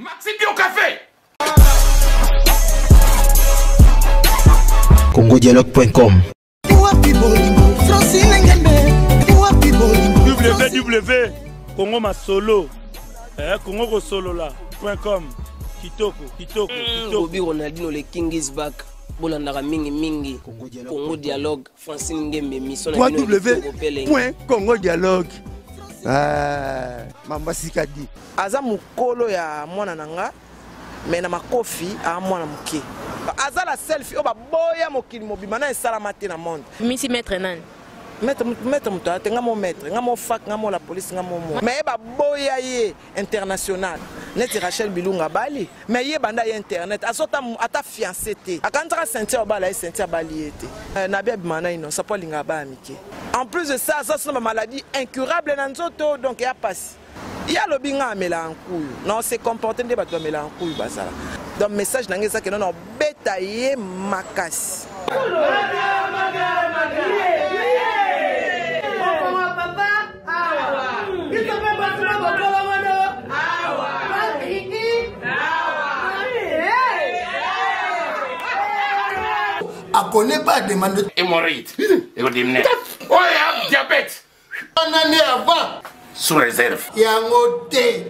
Maxi Bio Café. CongoDialogue.com www.congomasolo CongoSolola.com Kitoko Bobby Ronaldinho le King is back. Bolandaka mingi Congo Dialogue Francine Ngembe mission www.congodialogue Mamba Sikadi aza mukolo ya mwana nanga mais na makofi a mwana muke aza la selfie oba boya mokili mobima na esala te na monde misi maître nani maître muto atenga mo maître nga mo fac nga mo la police nga mo mais ba boya ye international net Rachel Bilunga bali mais ye banda ye internet asota ata fiancé te akantaka sentir bala sentir bali ete na bia bimana ino ça pas linga ba amike en plus de ça ça c'est une maladie incurable na nzoto donc ya passe ya lobinga amela nkuyu non c'est comporter de bato amela nkuyu basala donc message nanga ça que non beta ye makasi A connaît pas demande Hémorroïde. Oh, il diabète. une année avant. Sous réserve. Yango te.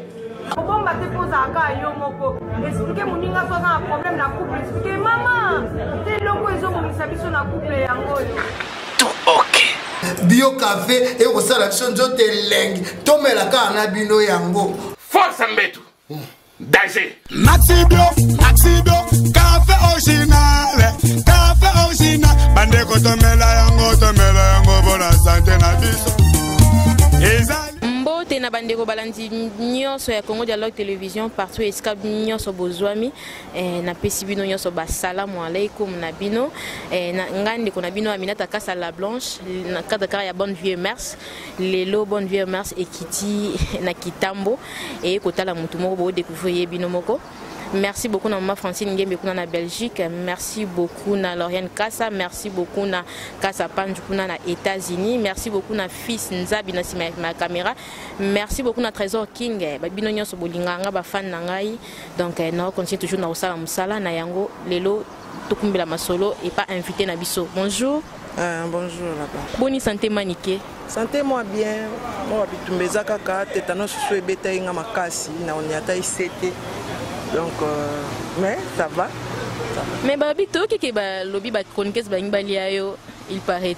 Bon, bah, t'es posé à cas, yo, moko. Expliquez mon ninga, soit un problème dans le couple. Expliquez, maman. T'es loco, ils ont mis sa vie sur la couple, yango. Tout ok. Bio café et au salaction de lengue. Tomé la carne bino yango. Force Mbetu. Danger. Maxi Bio, café original. Café original. Bande ko tomela yango pour la santé na biso. Mbote na bandeko balandi nyonso ya Congo Dialogue Télévision partout escape nyonso bozwami na pesi bino nyonso basalamu alaikum na bino na ngande ko na bino Aminata Kasa la Blanche na kadaka ya bonne vieux mers lelo bonne vieux mers ekiti na kitambo et kotala mutu moko bo découvrir bino moko. Merci beaucoup na maman Francine Ngembe kuna na Belgique, merci beaucoup na Lauriane Kassa, merci beaucoup na Kassa Panju kuna na États-Unis, merci beaucoup na fils Nzabi na sima ma caméra, merci beaucoup na Trésor King, babino nyonso bolinganga ba fan na ngai. Donc na continue toujours na osala musala na yango lelo tokumbela masolo et pas invité na biso. Bonjour. Bonjour là-bas. Bonne santé maniké. Santé moi bien. Moi bitumbeza kaka tétanos so ebeta inga makasi na onyata isete. Donc mais ça va. Mais babi to ke ba lobby ba chroniqueuse ba ngbalia yo il paraît.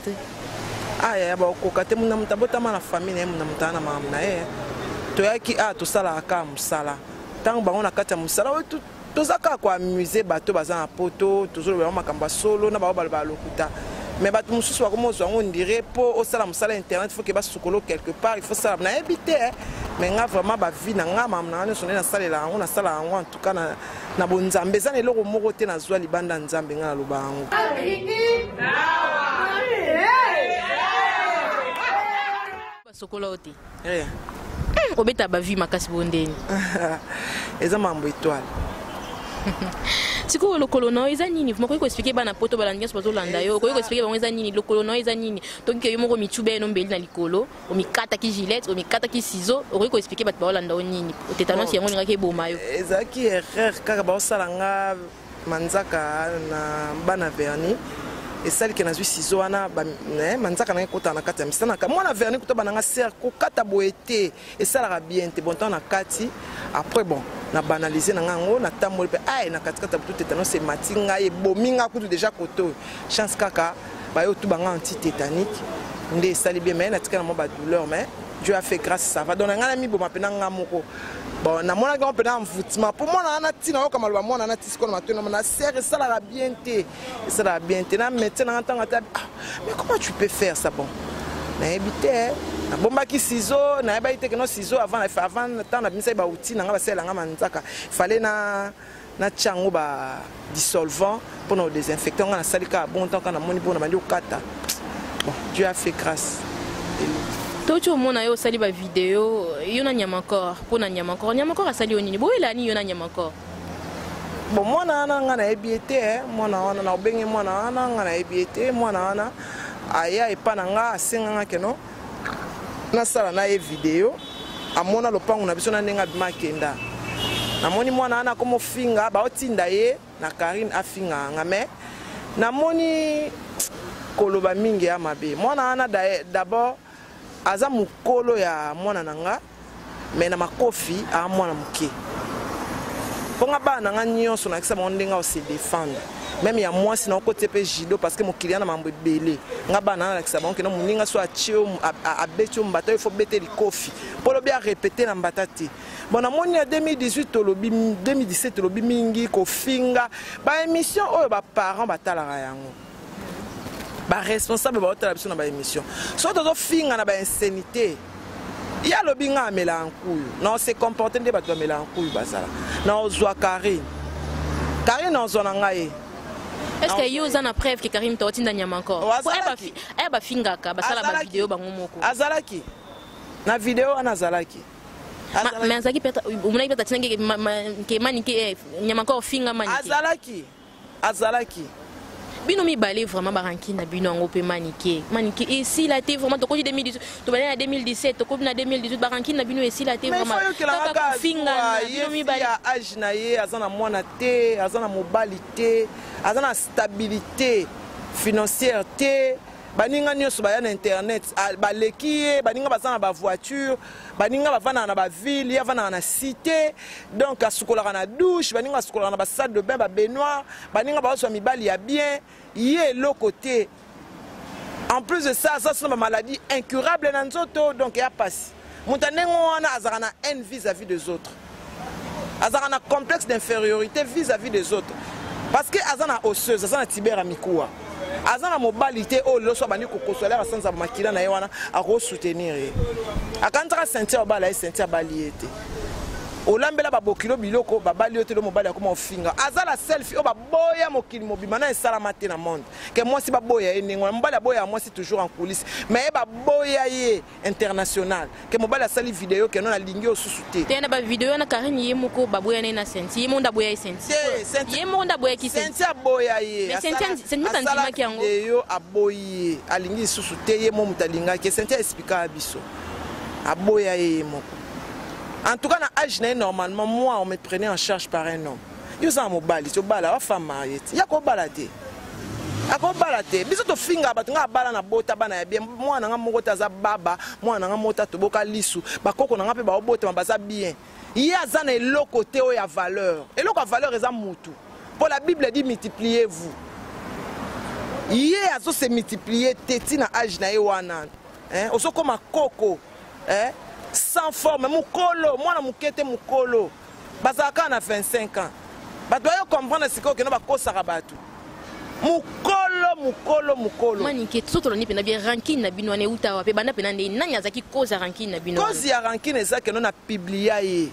Ah ya ba kokate muna mutabota na famille na mutana mama na to yaki to sala aka musala. Tant bango na kata musala we to zaka kwa musée bato baza na poto toujours ba makamba solo na ba ba lokuta. Mais bato mususu ba komo zo on dirait po au sala musala internet faut que ba sukolo quelque part il faut ça na éviter. Mais nga vraiment ba vie na nga mama na sonné na salela on na sala en tout cas na bonzambe za ne loko moko te na zwa libanda nzambe nga na lobango Basokolo oti obeta ba vie makasi bondeni eza mambo étoile siko lokolo no eza nini moko ko expliquer bana poto balandi nyonso bazolanda yo ko expliquer bango eza nini lokolo no eza nini donc yo moko mitube no mbeli na likolo o mikata ki gilet o mikata ki ciseau o ko expliquer bat balanda o nini o tétanos yango ninga ke boma yo eza ki erreur kaka ba osalanga manzaka na bana verni et celle qui n'a vu ciseau wana manzaka na kota na kati ya misana ka mwana verni kuta bananga ser ko kata boete et ça la bien te bon temps na kati après bon na banaliser na ngango na tamoli pe ay na katikata butu tétanos c'est matinga e bominga kutu déjà koto chance kaka ba yo tu banga anti tétanique ndé sali bien mais na tika na mo ba douleur mais Dieu a fait grâce ça va donc ngana mi bo mapena ngamoko bon na mona ga pena mvutima pour moi na tina ko malwa mona na tisiko na matuna na serre ça la bien te ça la bien te na maintenant en tant mais comment tu peux faire ça bon na éviter na bomba ki ciseau na ba ite que no ciseau avant temps na binisa ba outil na nga ba sela nga manzaka fallait na tchango ba dissolvant pour nous désinfecter on a salika bon temps quand na moni bon na bandi okata bon Dieu a fait grâce. Tocho mona yo sali ba vidéo yo na nyama encore pona nyama encore asali onini bo elani yo na nyama encore bon mona ana nga na ebiete mona ana na obenge mona ana nga na ebiete mona ana aya epana nga asenga nga keno na sala na e vidéo amona lopango na biso na ndenga bima kenda namoni mwana ana komo finga baotinda ye na Karine afinga nga me namoni koloba mingi ya mabe mwana ana d'abord aza mukolo ya mwana nanga me na makofi a mwana muke ponga bana nga nyonso na kisa mondenga o se défendre même ya mwasi na côté pe judo parce que mokili na mambo ebele nga bana na kisa bonke na muninga so achio abetio mbata il faut bete likofi polo bien répéter na mbata te bon amoni ya 2018 tolobi 2017 tolobi mingi ko finga ba émission oyo ba parents batalaka yango ba responsable ba otala biso na ba émission so to finga na ba insanité ya lobi nga amela nkuyu na se comporter nde bato amela nkuyu basala na ozwa Karine na ozwa na ngai. Est-ce que yo za na preuve que Karim toti na nyama encore aya ba finga ka basala ba vidéo bango moko azalaki na vidéo ana azalaki mais azaki peta umuna peta tinenge ke manike nyama encore finga manike azalaki bino mi balé vraiment baranki na bino ngo pe manike ici la té vraiment to ko 2018 to balé na 2017 to ko na 2018 baranki na bino ici la té vraiment ka finga bino mi balé âge na ye azana mwana té azana mobali té azana stabilité financière té baninga nyonso baya na internet baleki baninga bazana ba voiture baninga bavana na ba ville ya vana na cité donc asukolaka na douche baninga asukolaka na ba salle de bain ba baignoire baninga bazwa mibali ya bien yé le côté en plus de ça c'est une maladie incurable na nzoto donc ya passe mutanengo wana azaka na haine vis-à-vis des autres azaka na complexe d'infériorité vis-à-vis des autres parce que azana osseuse azana tibera mikuwa azana mobilité o loso bani kokosola basanza makila na ye wana ako soutenir akantaka sentir bala e sentir baliete olambela babokilo biloko babali yote lo mobali akoma ofinga azala selfie o baboya mokili mobima na esala te na monde ke moi si baboya eningo mobali aboya moi si toujours en coulisses mais baboya ye international ke mobali asali vidéo ke non na lingi osusu te tena ba vidéo na Karine ye moko baboya na senti ye monda boya senti ye monda boya ki senti aboya ye mais senti mutandima ki yango yo aboyi alingi susu te ye mo mutalinga ke senti expliquer biso aboya ye moko. En tout cas, dans l'âge, normalement, moi, on me prenait en charge par un homme. Yo za mobali, to bala wa femme mariée. Ya ko balate. Ako balate. Biso to finga batunga bala na bota bana ya bien. Moi na nga mokota za baba, moi na nga mota to boka lisu. Bakoko na nga pe ba obota baza bien. Ya za na eloko te o ya valeur. Eloko valeur eza mutu. Pour la Bible dit multipliez-vous. Ya azo se multiplier teti na âge na e wana. Hein? Oso koma koko. Hein? Sans forme, mukolo, moi na mukete mukolo. Bazaka na 25 ans. Bato yo comprendre siko ke no bakosaka bato. Mukolo. Manike soto ni pena bien ranking na bino ne uta wa pe bana pena ne nanya zaki cause ranking na bino. Cause ya ranking ezake no na publier ye.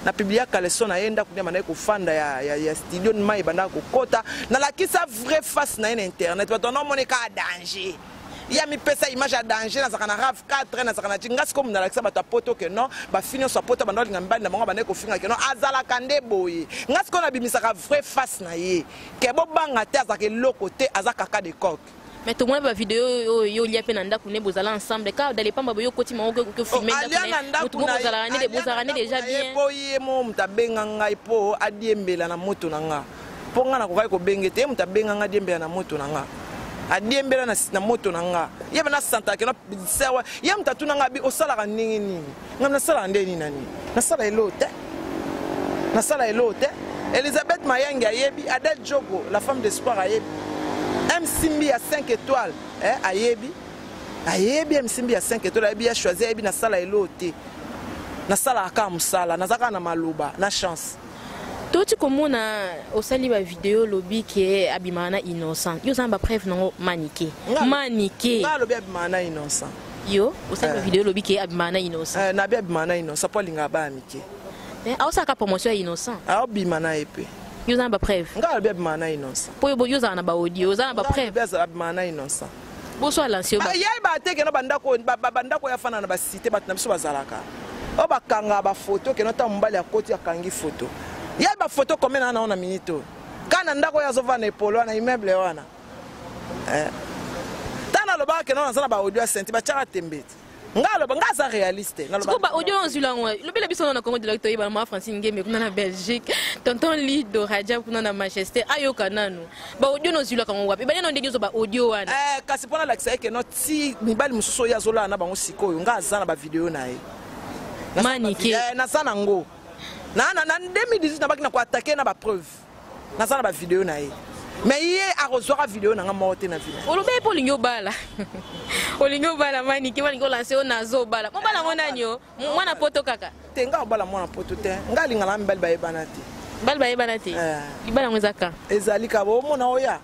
Na publier kaleso na yenda kunyama na ko fanda ya studio mai banda ko kota na la kisa vrai face na internet. Bato no moneka danger. Il y a mis pesa image à danger na zakana rave 4 na zakana tingas comme na lakisa bata poto que non ba finir so poto banda ngamba na bango bana ko finga que non azala kande boye ngas ko na bimisaka vrai face na ye ke bo banga te azaka loko te azaka ka de coq mais tout le monde va vidéo yo lia pe nanda kune bozala ensemble ka dali pamba yo koti ma ko filmer nda tout le monde bozala ne de bozala ne déjà bien boye mo mtabenga ngai po adiembela na moto na nga po nga na ko vai ko bengete mtabenga nga diembela na moto na nga adiembela na moto nanga yeba na santa ke na sewa yam tatu nanga bi osala ka ningi nini ngam na sala ndeni nani na sala elote Elisabeth Mayengi ayebi Adel Jogo la femme d'espoir ayebi Msimbi à 5 étoiles ayebi Msimbi à 5 étoiles ayebi a choisi ayebi na sala elote na sala ka musala na zaka na maluba na chance. Toti komona osali ba vidéo lobby qui abimana innocent. Yo zamba preuve non maniqué. Nga lobby abimana innocent. Yo osali ba vidéo lobby qui abimana innocent. Na abimana innocent pas linga ba amike. Aosa ka promotion innocent. Abimana epe. Yo zamba preuve. Nga lobby abimana innocent. Po yo zana ba audio, yo zana ba preuve. Nga lobby abimana innocent. Boso alansio ba. Ya ba teke no bandako ya fana na ba cité bat na biso bazalaka. O bakanga ba photo ke no ta mbali ya koti akangi photo. Il y a des photos comme ça dans la minute. Quand on a des photos, on a des immeubles. Tant que le bar que nous avons audio senti, bah tiens tembe. ngalo bangaza réaliste Siko ba audio nzula ngwa lo bela biso na Congo de l'Octobre ba ma Francine Ngeme kuna na Belgique tonton Lido Rajab kuna na Manchester ayoka nanu ba audio nzula kango wapi ba nyo ndenge zo ba audio wana kasi pona la kisake no ti mibali mususu ya zola na bango sikoyo ngaza na ba video na ye Manike na sana ngo na 2018 na baki na ko attaquer na ba preuve na sana ba video na ye mais ye a reçoit vidéo na nga morte na vie olobe po lingo bala olingo bala Manike walingo lancer ona zo bala mo bala mona nyo mwana poto kaka te nga bala mwana poto te nga linga na mbali ba yebana te bal ba yebana te ibala mwezaka ezali ka bo mona oya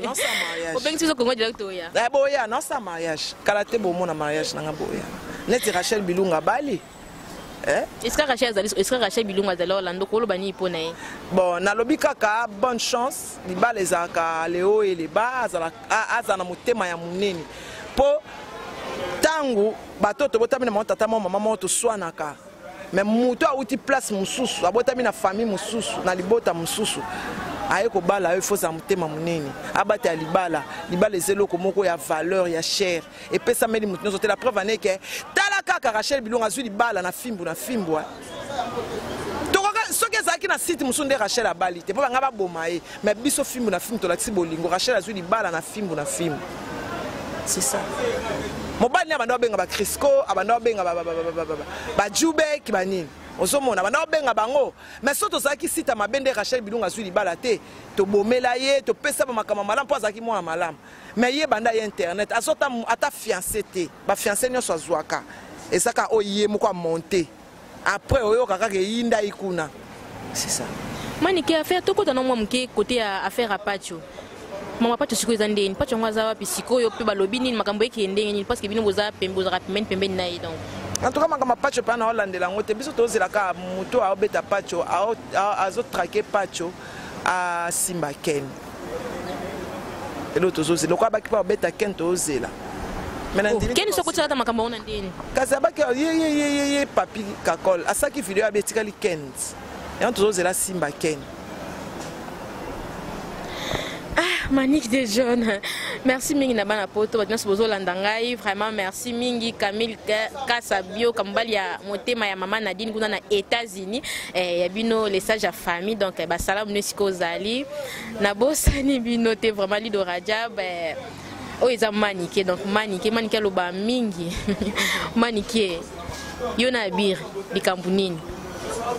non sa mariage obengi tizo Congo de l'Octobre ya boya non sa mariage kala te bo mona mariage na nga boya neti Rachel Bilunga bali Est-ce que Rachel Bilunga zalo lando ko lo bani ipona ye bon nalobi kaka bonne chance libala ezaka leo et les bas azana motema ya munene po tangu batoto botami na tata mama moto swanaka mais muto auti place mususu abotami na famille mususu na libota mususu aye ko bala aye fosa motema munene abata libala ezeloko moko ya valeur ya cher et pesa meli mutu nzote la preuve ane ke tala kaka Rachel Bilunga zwi libala na fimbu tokoka soki ezalaki na site musu nde Rachel abali te mpo banga baboma ye mais biso fimbu na fimbu tolakisi bolingo Rachel azwi libala na fimbu c'est ça mobali abanda obenga ba Crisco abanda obenga ba Jube kibanini osomona banda obenga bango mais soto zaki sita mabende Rachel Bilunga zwi libala te to bomela ye to pesa ba makama malamu po zaki mwa malamu mais ye banda ye internet asota ata fiancé te ba fiancé nyo so zwaka esaka oye moko monter après oyo kaka ke yinda ikuna c'est ça Manike affaire to kota no mwa mke côté affaire à Pacho mama Pacho siko ezandeni Pacho ngwaza wapi sikoyo pe balobi nini makambo yake ndenge parce que bino boza pembo za pembe na ye donc en tout cas makama Pacho pa na holandela ngote biso tozela ka muto a obeta Pacho azo traquer Pacho a Simba Ken et l'autre chose le quoi ba ki pa obeta Ken tozela Ken so kotsa ta makambo ona ndeni kasaba ke ye papi kakol asaki video abetikali Ken et on tozela Simba Ken. Manike des jeunes. Merci mingi na bana poto batna sobozo landangai vraiment merci mingi Camille Kasabio kambali ya motema ya mama Nadine kuna na États-Unis ya bino les sages à famille donc ba salam nesiko zali na bosani bino te vraiment Lido Rajab o eza Manike donc Manike loba mingi Manike yona bir likambu nini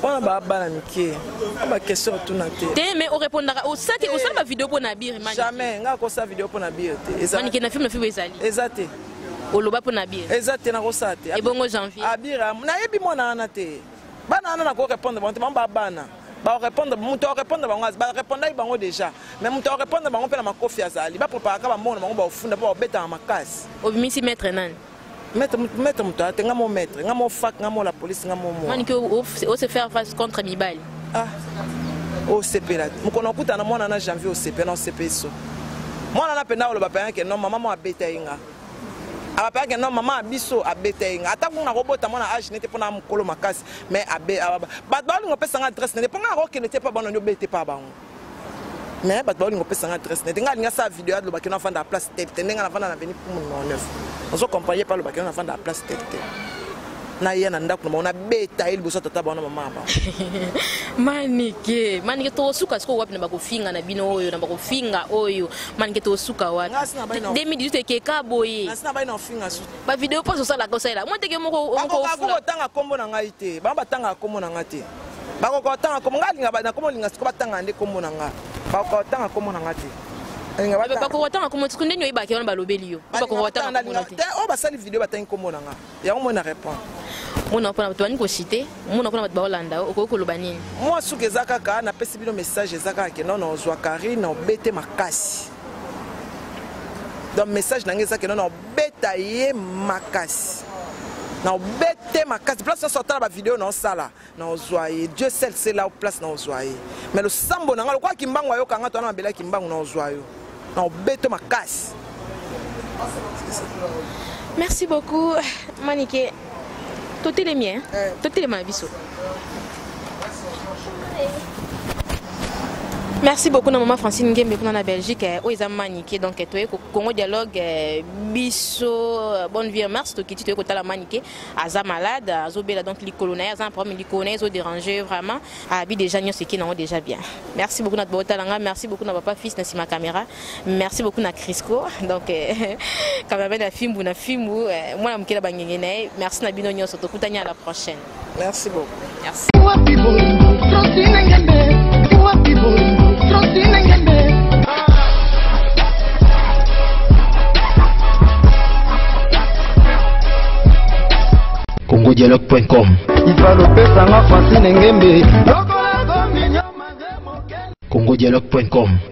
on va bana mike ba question tout na te mais on répondra au ça ma vidéo pour Nabir Manike jamais nga ko sa vidéo pour Nabir te Manike na film ezali ezate oloba pour Nabir ezate na ko sa te et bongo janvier abira na yebi mona na te bana na ko répondre bon te bana ba répondre muto répondre bango ba répondre bango déjà mais muto répondre bango pe na makofi azali ba préparer ka ba mona bango ba ofunda ba obeta na makasi obimisi maître nan Mettre muto atenga mo maître nga mo fak nga mo la police nga mo Manike o se faire face contre Mibali o CP là mukono kuta na mwana na janvier o CP na CP so mwana na penda olo ba pa ke non maman mo abeta inga aba pa ke non maman abiso abeta inga ata kuna robota mwana age n'était pas na mukolo makasi mais ba ba ngo pesa nga adresse n'était pas nga ko n'était pas bon no bete pa bango mais ba ba ngo pesa nga adresse n'était nga sa vidéo lo ba ke na fanda place tête tenga na fanda na venir pour mon neuf on se comprend pas le ba ke na fanda place tête na yena ndako na beta ili boso tata bana mama ba Manike to suka siko wapi na bakofinga na bino oyo na bakofinga oyo Manike to suka wapi 2018 ke ka boye nasina ba ina finga su ba video pas ça la kosa ila mo teke moko ko tanga kombo na ngai te ba tanga kombo na ngati ba ko tanga kombo ngalinga ba na kombo linga siko batanga nde kombo na nga ba ko tanga kombo na ngati ba ko watanga kombo tukunde nyo ibaki wana balobeli yo ba ko watanga kombo te o ba sali video batangi kombo na nga ya mo na répondre mona pona batwani ko cité mona pona batba Holanda okoko loba nini moi suki ezaka ka na pesi bino message ezaka ke non ozwa Karine na obete makasi donc message na ngeza ke non obeta ye makasi na obete makasi place na sortir ba vidéo na sala na ozwa ye Dieu seul c'est là place na ozwa ye mais le sambo na ngalo kwa kimbango ayo kanga to na mbela kimbango na ozwa yo na obete makasi. Merci beaucoup Manike. Tout est les miens, tout est les ma biso. Merci beaucoup na maman Francine Ngembe pour la Belgique où ils ont maniqué donc toi Congo Dialogue biso bonne vie en mars to kiti to la maniqué aza malade azobela donc li colonel aza un problème li colonel zo déranger vraiment abi déjà nyos qui non déjà bien. Merci beaucoup notre botalanga, merci beaucoup na papa fils na sima caméra. Merci beaucoup na Crisco donc cameraman na film na film moi na mkela bangengene merci na bino nyos to kutanya à la prochaine. Merci beaucoup. Merci. congodialogue.com congodialogue.com